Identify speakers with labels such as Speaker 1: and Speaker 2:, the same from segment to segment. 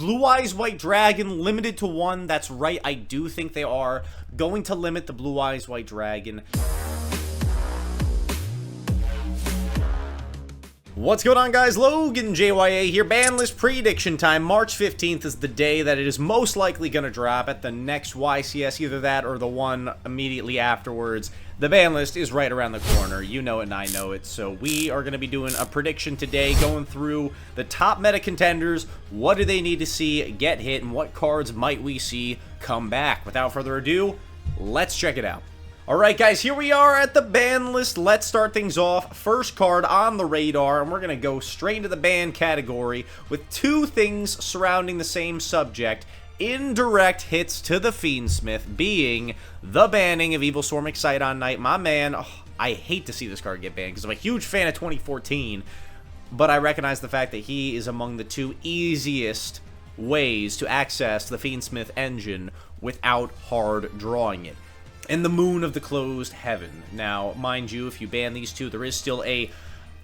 Speaker 1: Blue Eyes White Dragon, limited to 1. That's right, I do think they are going to limit the Blue Eyes White Dragon. What's going on, guys? Logan JYA here. Ban list prediction time. March 15th is the day that it is most likely going to drop at the next YCS, either that or the one immediately afterwards. The ban list is right around the corner. You know it and I know it. So we are going to be doing a prediction today, going through the top meta contenders. What do they need to see get hit, and what cards might we see come back? Without further ado, let's check it out. Alright guys, here we are at the ban list. Let's start things off. First card on the radar, and we're going to go straight into the ban category with two things surrounding the same subject. Indirect hits to the Fiend Smith, being the banning of Evil Swarm Excite on Knight. My man, I hate to see this card get banned because I'm a huge fan of 2014, but I recognize the fact that he is among the two easiest ways to access the Fiend Smith engine without hard drawing it. And the Moon of the Closed Heaven. Now, mind you, if you ban these two, there is still a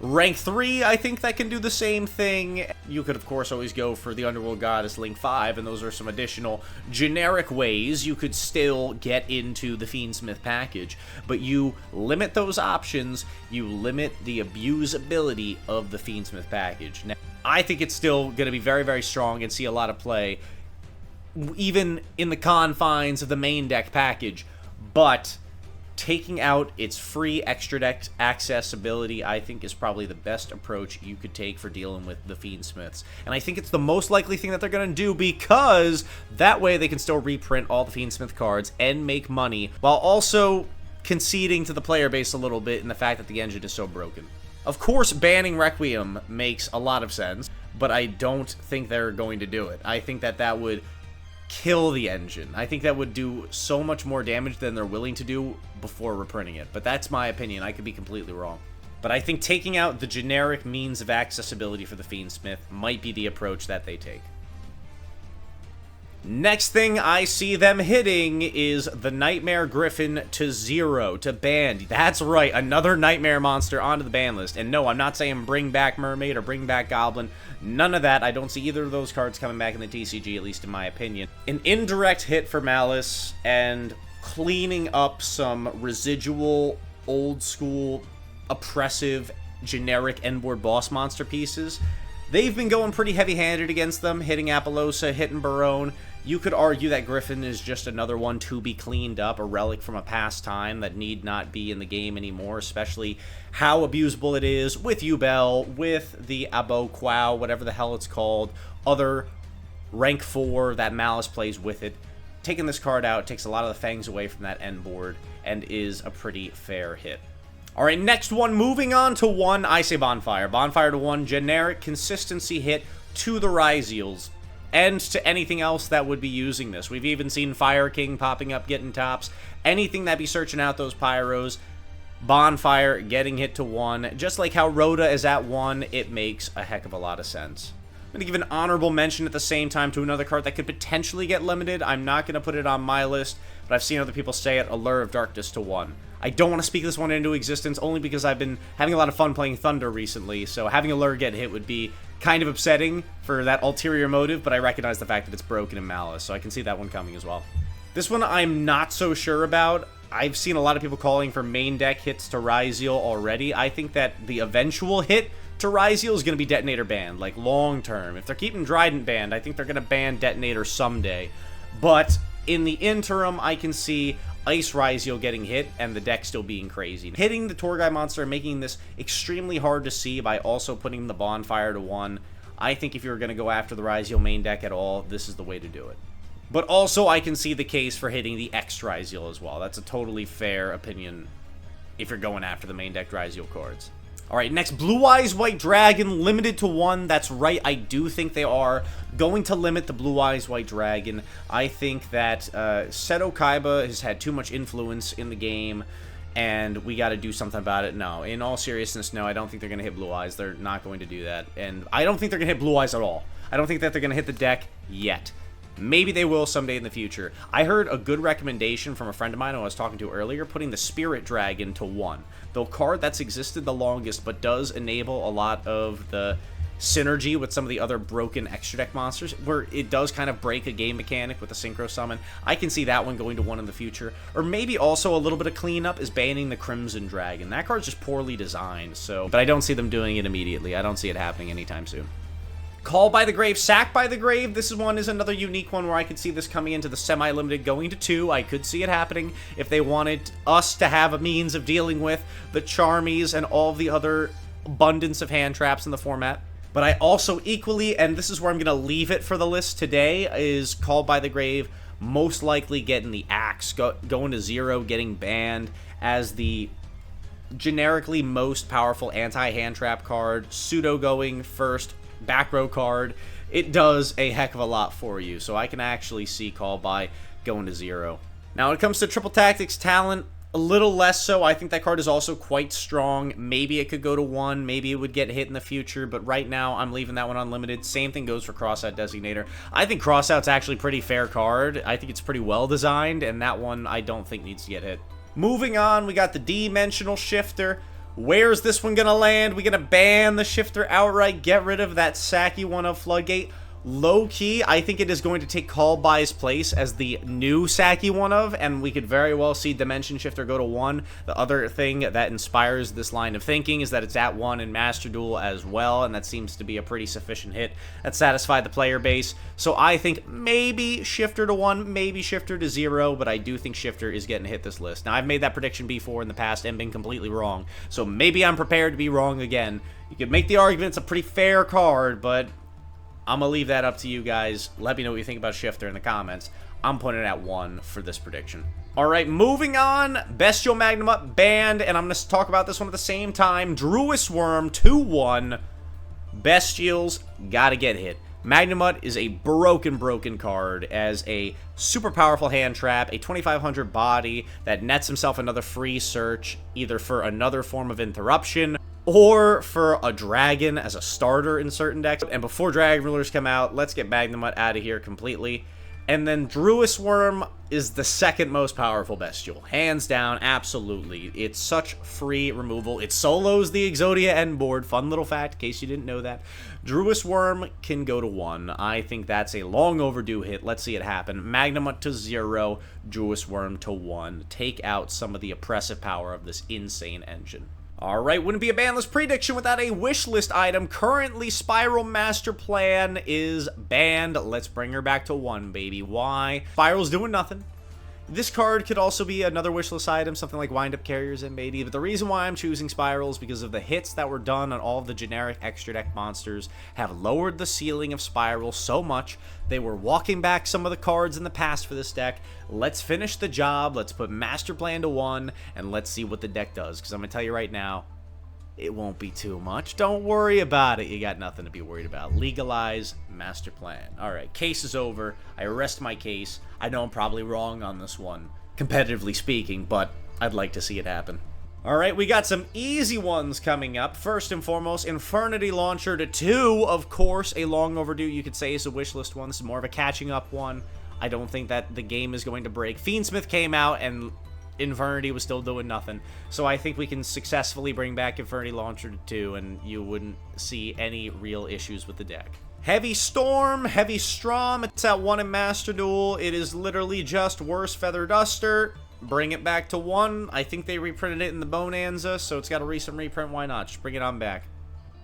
Speaker 1: rank 3, I think, that can do the same thing. You could, of course, always go for the Underworld Goddess Link 5, and those are some additional generic ways you could still get into the Fiend Smith package. But you limit those options, you limit the abusability of the Fiend Smith package. Now, I think it's still going to be very, very strong and see a lot of play, even in the confines of the main deck package. But taking out its free extra deck accessibility, I think, is probably the best approach you could take for dealing with the Fiend Smiths. And I think it's the most likely thing that they're going to do, because that way they can still reprint all the Fiend Smith cards and make money, while also conceding to the player base a little bit in the fact that the engine is so broken. Of course, banning Requiem makes a lot of sense, but I don't think they're going to do it. I think that that would kill the engine. I think that would do so much more damage than they're willing to do before reprinting it. But that's my opinion. I could be completely wrong. But I think taking out the generic means of accessibility for the Fiend Smith might be the approach that they take. Next thing I see them hitting is the Knightmare Gryphon to 0, to banned. That's right, another Nightmare monster onto the ban list. And no, I'm not saying bring back Mermaid or bring back Goblin. None of that. I don't see either of those cards coming back in the TCG, at least in my opinion. An indirect hit for Malice and cleaning up some residual, old school, oppressive, generic endboard boss monster pieces. They've been going pretty heavy-handed against them, hitting Apollosa, hitting Barone. You could argue that Gryphon is just another one to be cleaned up, a relic from a past time that need not be in the game anymore, especially how abusable it is with Yubel, with the Abo Quao, whatever the hell it's called, other rank 4 that Malice plays with it. Taking this card out takes a lot of the fangs away from that end board and is a pretty fair hit. Alright, next one, moving on to 1, I say Bonfire. Bonfire to 1, generic consistency hit to the Ryzeals, and to anything else that would be using this. We've even seen Fire King popping up, getting tops. Anything that be searching out those Pyros, Bonfire getting hit to 1. Just like how Rhoda is at 1, it makes a heck of a lot of sense. I'm going to give an honorable mention at the same time to another card that could potentially get limited. I'm not going to put it on my list, but I've seen other people say it, Allure of Darkness to 1. I don't want to speak this one into existence, only because I've been having a lot of fun playing Thunder recently, so having Allure get hit would be kind of upsetting for that ulterior motive, but I recognize the fact that it's broken in Malice, so I can see that one coming as well. This one I'm not so sure about. I've seen a lot of people calling for main deck hits to Ryzeal already. I think that the eventual hit to Ryzeal is going to be Detonator banned, like long term. If they're keeping Dryden banned, I think they're going to ban Detonator someday. But in the interim, I can see Ice Ryzeal getting hit and the deck still being crazy. Hitting the Torgai monster and making this extremely hard to see by also putting the Bonfire to 1. I think if you're going to go after the Ryzeal main deck at all, this is the way to do it. But also, I can see the case for hitting the X Ryzeal as well. That's a totally fair opinion if you're going after the main deck Ryzeal cards. Alright, next, Blue Eyes White Dragon, limited to 1. That's right, I do think they are going to limit the Blue Eyes White Dragon. I think that Seto Kaiba has had too much influence in the game, and we got to do something about it. No, in all seriousness, no, I don't think they're going to hit Blue Eyes. They're not going to do that, and I don't think they're going to hit Blue Eyes at all. I don't think that they're going to hit the deck yet. Maybe they will someday in the future. I heard a good recommendation from a friend of mine who I was talking to earlier, putting the Spirit Dragon to 1. The card that's existed the longest, but does enable a lot of the synergy with some of the other broken extra deck monsters, where it does kind of break a game mechanic with a synchro summon. I can see that one going to 1 in the future. Or maybe also a little bit of cleanup is banning the Crimson Dragon. That card's just poorly designed, so... But I don't see them doing it immediately. I don't see it happening anytime soon. Call by the Grave, Sack by the Grave. This is another unique one where I could see this coming into the semi-limited going to 2. I could see it happening if they wanted us to have a means of dealing with the Charmies and all the other abundance of hand traps in the format. But I also equally, and this is where I'm going to leave it for the list today, is Call by the Grave most likely getting the Axe, going to 0, getting banned as the generically most powerful anti-hand trap card, pseudo going first, back row card. It does a heck of a lot for you, so I can actually see Call by going to 0. Now, when it comes to Triple Tactics talent, a little less so. I think that card is also quite strong. Maybe it could go to 1. Maybe it would get hit in the future, but right now I'm leaving that one unlimited. Same thing goes for Crossout Designator. I think Crossout's actually a pretty fair card. I think it's pretty well designed, and that one I don't think needs to get hit. Moving on, we got the Dimensional Shifter. Where's this one gonna land? We gonna ban the Shifter outright, get rid of that sacky one of Floodgate? Low-key, I think it is going to take Call by's place as the new sacky one of, and we could very well see Dimension Shifter go to 1. The other thing that inspires this line of thinking is that it's at 1 in Master Duel as well, and that seems to be a pretty sufficient hit that satisfied the player base. So I think maybe Shifter to 1, maybe Shifter to 0, but I do think Shifter is getting to hit this list. Now, I've made that prediction before in the past and been completely wrong, so maybe I'm prepared to be wrong again. You could make the argument it's a pretty fair card, but I'm going to leave that up to you guys. Let me know what you think about Shifter in the comments. I'm putting it at 1 for this prediction. Alright, moving on. Bestial Magnum Up banned, and I'm going to talk about this one at the same time. Druis Worm 2-1. Bestials gotta get hit. Magnamut is a broken card as a super powerful hand trap, a 2500 body that nets himself another free search, either for another form of interruption or for a dragon as a starter in certain decks. And before Dragon Rulers come out, let's get Magnamut out of here completely. And then Druis Worm is the second most powerful Bestial. Hands down, absolutely. It's such free removal. It solos the Exodia end board. Fun little fact, in case you didn't know that. Druis Worm can go to 1. I think that's a long overdue hit. Let's see it happen. Magnamut to 0, Druis Worm to 1. Take out some of the oppressive power of this insane engine. Alright, wouldn't be a ban list prediction without a wish list item. Currently, Spiral Master Plan is banned. Let's bring her back to 1, baby. Why? Spiral's doing nothing. This card could also be another wishlist item, something like Wind Up Carriers and maybe, but the reason why I'm choosing Spiral is because of the hits that were done on all of the generic extra deck monsters have lowered the ceiling of Spiral so much. They were walking back some of the cards in the past for this deck. Let's finish the job, let's put Master Plan to 1, and let's see what the deck does, because I'm going to tell you right now, it won't be too much. Don't worry about it. You got nothing to be worried about. Legalize Master Plan. Alright, case is over. I rest my case. I know I'm probably wrong on this one, competitively speaking, but I'd like to see it happen. Alright, we got some easy ones coming up. First and foremost, Infernity Launcher to 2. Of course, a long overdue, you could say, is a wishlist one. This is more of a catching up one. I don't think that the game is going to break. Fiend Smith came out and Infernity was still doing nothing. So I think we can successfully bring back Infernity Launcher to 2, and you wouldn't see any real issues with the deck. Heavy Storm, Heavy Strom, it's at 1 in Master Duel. It is literally just worse Feather Duster. Bring it back to 1. I think they reprinted it in the Bonanza, so it's got a recent reprint. Why not? Just bring it on back.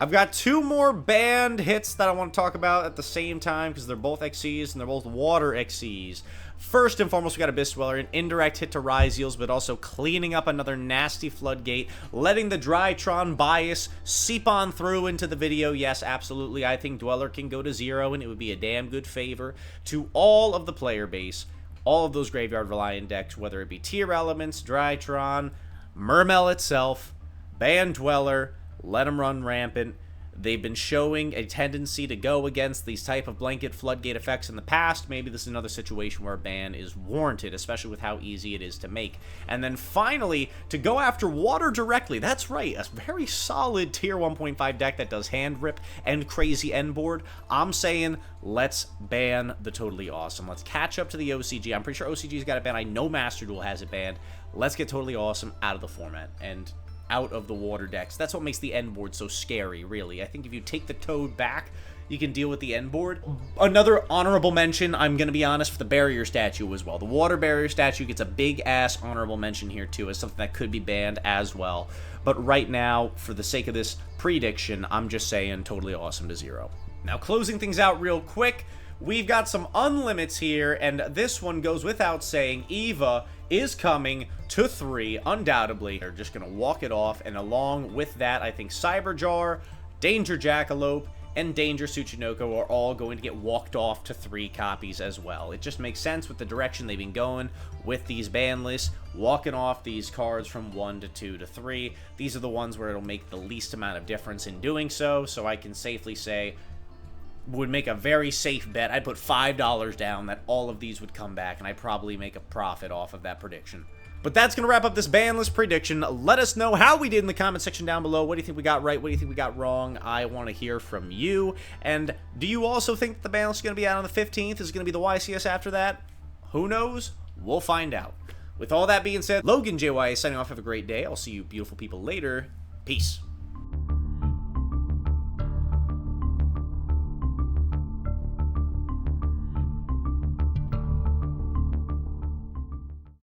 Speaker 1: I've got 2 more banned hits that I want to talk about at the same time because they're both XCs and they're both water XCs. First and foremost, we got Abyss Dweller, an indirect hit to Ryzeals, but also cleaning up another nasty floodgate, letting the Drytron bias seep on through into the video. Yes, absolutely, I think Dweller can go to 0, and it would be a damn good favor to all of the player base, all of those graveyard-reliant decks, whether it be Tier Elements, Drytron, Mermel itself, ban Dweller, let them run rampant. They've been showing a tendency to go against these type of blanket floodgate effects in the past. Maybe this is another situation where a ban is warranted, especially with how easy it is to make. And then finally, to go after water directly. That's right, a very solid tier 1.5 deck that does hand rip and crazy end board. I'm saying let's ban the Totally Awesome. Let's catch up to the OCG. I'm pretty sure OCG's got it banned. I know Master Duel has it banned. Let's get Totally Awesome out of the format. And out of the water decks. That's what makes the end board so scary, really. I think if you take the Toad back, you can deal with the end board. Another honorable mention, I'm going to be honest, for the barrier statue as well. The water barrier statue gets a big-ass honorable mention here, too, as something that could be banned as well. But right now, for the sake of this prediction, I'm just saying totally awesome to 0. Now, closing things out real quick, we've got some unlimits here, and this one goes without saying. Eva is coming to 3, undoubtedly. They're just going to walk it off, and along with that, I think Cyberjar, Danger Jackalope, and Danger Tsuchinoko are all going to get walked off to 3 copies as well. It just makes sense with the direction they've been going with these ban lists, walking off these cards from 1 to 2 to 3. These are the ones where it'll make the least amount of difference in doing so I can safely say, would make a very safe bet. I'd put $5 down that all of these would come back, and I'd probably make a profit off of that prediction. But that's going to wrap up this ban list prediction. Let us know how we did in the comment section down below. What do you think we got right? What do you think we got wrong? I want to hear from you. And do you also think the ban list is going to be out on the 15th? Is it going to be the YCS after that? Who knows? We'll find out. With all that being said, Logan JY signing off. Have a great day. I'll see you beautiful people later. Peace.